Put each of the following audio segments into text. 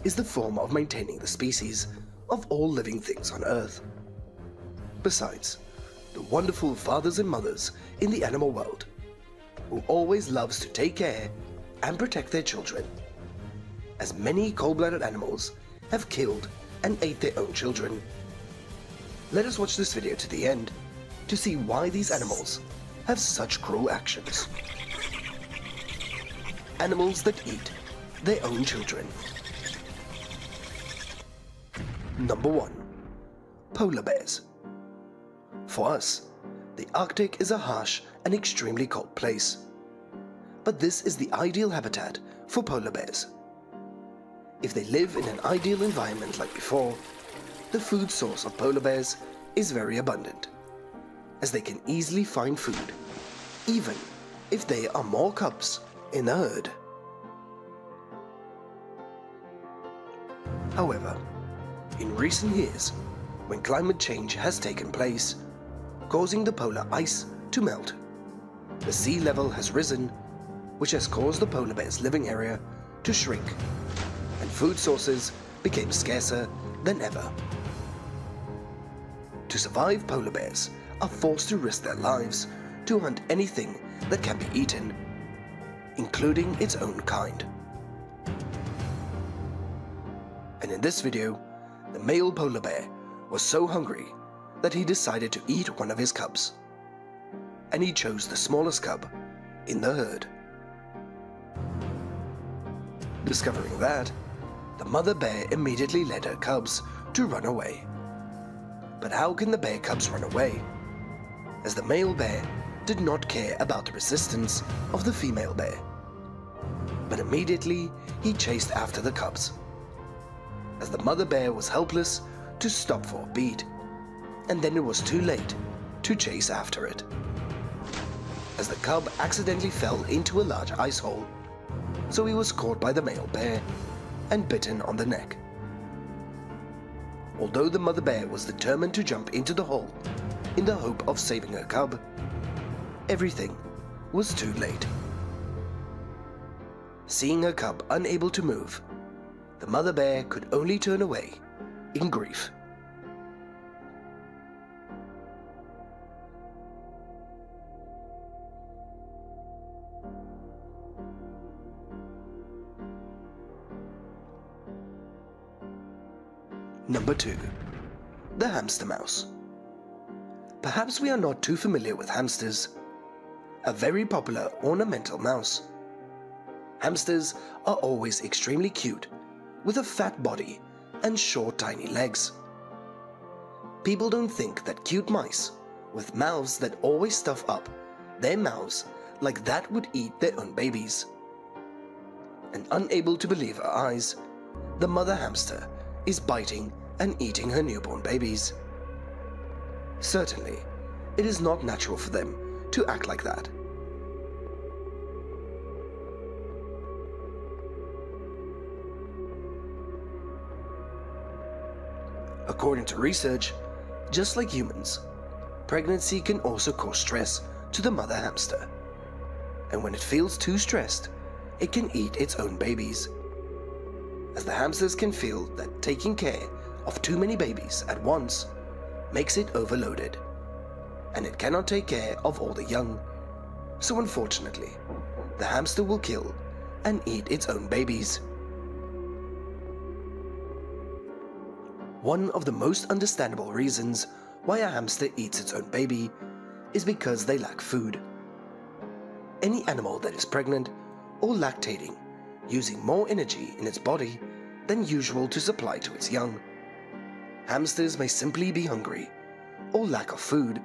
is the form of maintaining the species of all living things on Earth. Besides, the wonderful fathers and mothers in the animal world, who always loves to take care and protect their children, as many cold-blooded animals have killed and ate their own children. Let us watch this video to the end to see why these animals have such cruel actions. Animals that eat their own children. Number 1. Polar bears. For us, the Arctic is a harsh and extremely cold place. But this is the ideal habitat for polar bears. If they live in an ideal environment like before, the food source of polar bears is very abundant, as they can easily find food, even if there are more cubs in the herd. However, in recent years, when climate change has taken place, causing the polar ice to melt, the sea level has risen, which has caused the polar bear's living area to shrink, and food sources became scarcer than ever. To survive, polar bears are forced to risk their lives to hunt anything that can be eaten, including its own kind. And in this video, the male polar bear was so hungry that he decided to eat one of his cubs, and he chose the smallest cub in the herd. Discovering that, the mother bear immediately led her cubs to run away. But how can the bear cubs run away, as the male bear did not care about the resistance of the female bear, but immediately he chased after the cubs, as the mother bear was helpless to stop for a beat, and then it was too late to chase after it, as the cub accidentally fell into a large ice hole, so he was caught by the male bear and bitten on the neck. Although the mother bear was determined to jump into the hole in the hope of saving her cub, everything was too late. Seeing her cub unable to move, the mother bear could only turn away in grief. Number 2. The hamster mouse. Perhaps we are not too familiar with hamsters, a very popular ornamental mouse. Hamsters are always extremely cute, with a fat body and short tiny legs. People don't think that cute mice, with mouths that always stuff up their mouths like that, would eat their own babies. And unable to believe her eyes, the mother hamster is biting and eating her newborn babies. Certainly, it is not natural for them to act like that. According to research, just like humans, pregnancy can also cause stress to the mother hamster. And when it feels too stressed, it can eat its own babies, as the hamsters can feel that taking care of too many babies at once makes it overloaded, and it cannot take care of all the young. So unfortunately, the hamster will kill and eat its own babies. One of the most understandable reasons why a hamster eats its own baby is because they lack food. Any animal that is pregnant or lactating, using more energy in its body than usual to supply to its young. Hamsters may simply be hungry, or lack of food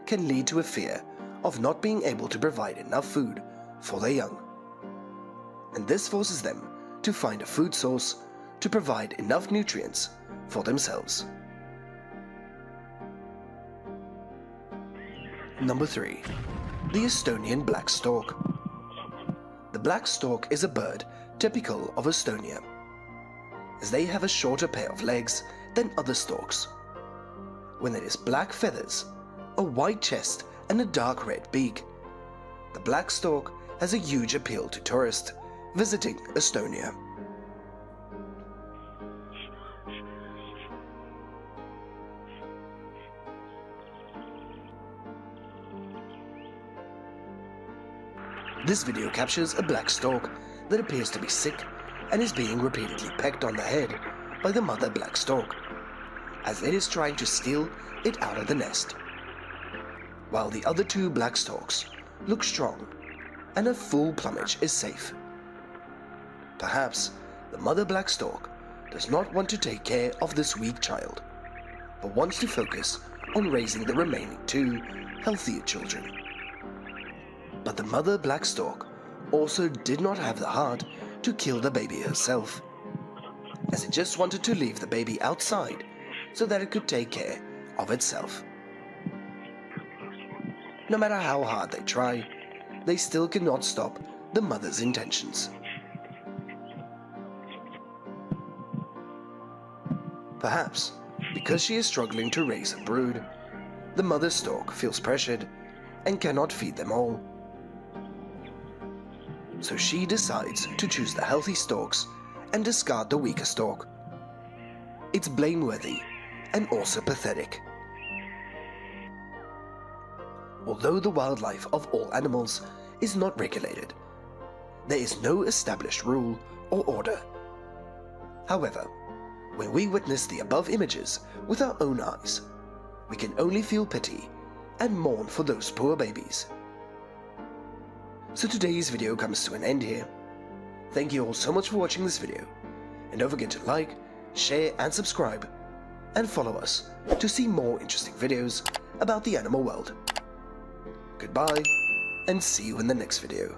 can lead to a fear of not being able to provide enough food for their young. And this forces them to find a food source to provide enough nutrients for themselves. Number 3. The Estonian black stork. The black stork is a bird typical of Estonia, as they have a shorter pair of legs than other storks. When it is black feathers, a white chest and a dark red beak, the black stork has a huge appeal to tourists visiting Estonia. This video captures a black stork that appears to be sick and is being repeatedly pecked on the head by the mother black stork, as it is trying to steal it out of the nest, while the other two black storks look strong and a full plumage is safe. Perhaps the mother black stork does not want to take care of this weak child, but wants to focus on raising the remaining two healthier children. But the mother black stork also did not have the heart to kill the baby herself, as it just wanted to leave the baby outside so that it could take care of itself. No matter how hard they try, they still cannot stop the mother's intentions. Perhaps because she is struggling to raise a brood, the mother stork feels pressured and cannot feed them all. So she decides to choose the healthy storks and discard the weaker stork. It's blameworthy and also pathetic. Although the wildlife of all animals is not regulated, there is no established rule or order. However, when we witness the above images with our own eyes, we can only feel pity and mourn for those poor babies. So today's video comes to an end here. Thank you all so much for watching this video, and don't forget to like, share and subscribe, and follow us to see more interesting videos about the animal world. Goodbye, and see you in the next video.